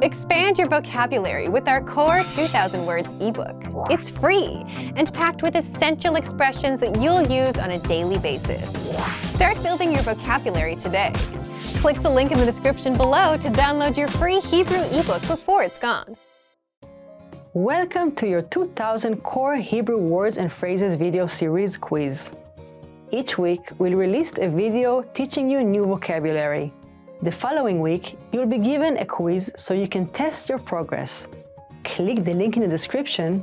expand your vocabulary with our Core 2000 Words ebook. It's free and packed with essential expressions that you'll use on a daily basis. Start building your vocabulary today. Click the link in the description below to download your free Hebrew ebook before it's gone. Welcome to your 2000 Core Hebrew Words and Phrases video series quiz. Each week, we'll release a video teaching you new vocabulary. The following week, you'll be given a quiz so you can test your progress. Click the link in the description.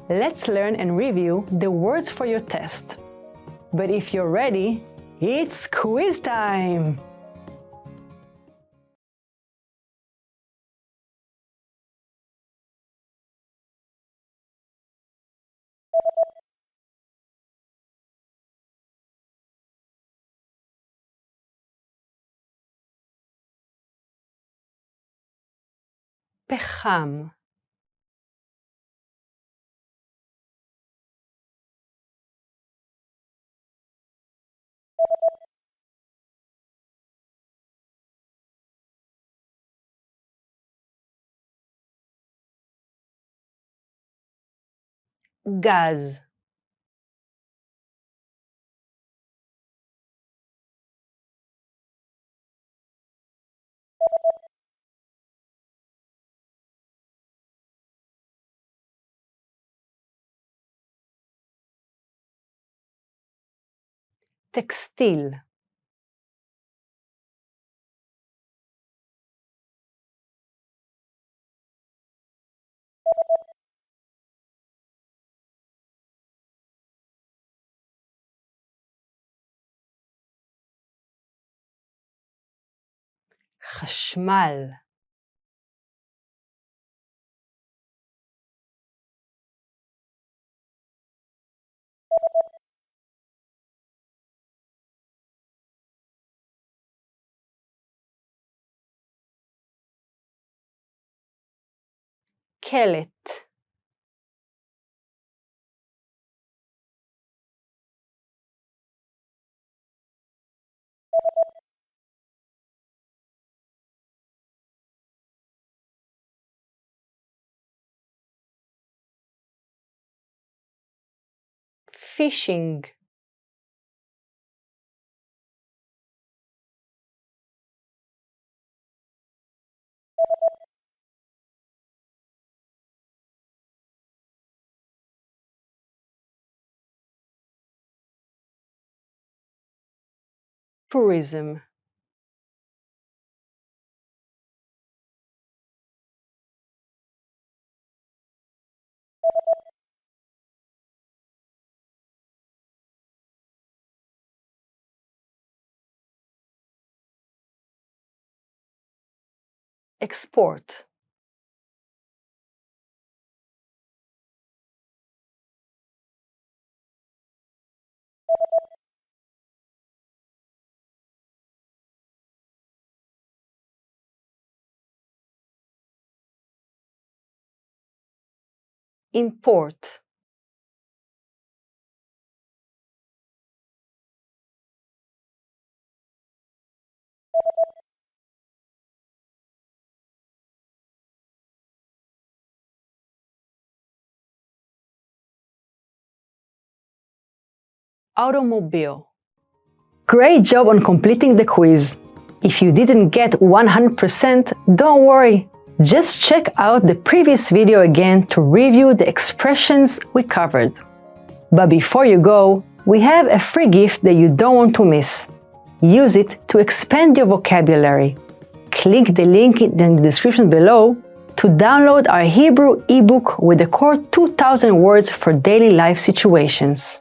Let's learn and review the words for your test. But if you're ready, it's quiz time! פחם, גז, טקסטיל, חשמל, קלט, פישינג, tourism, export, import, automobile. Great job on completing the quiz. If you didn't get 100%, don't worry. Just check out the previous video again to review the expressions we covered. But before you go, we have a free gift that you don't want to miss. Use it to expand your vocabulary. Click the link in the description below to download our Hebrew ebook with the core 2000 words for daily life situations.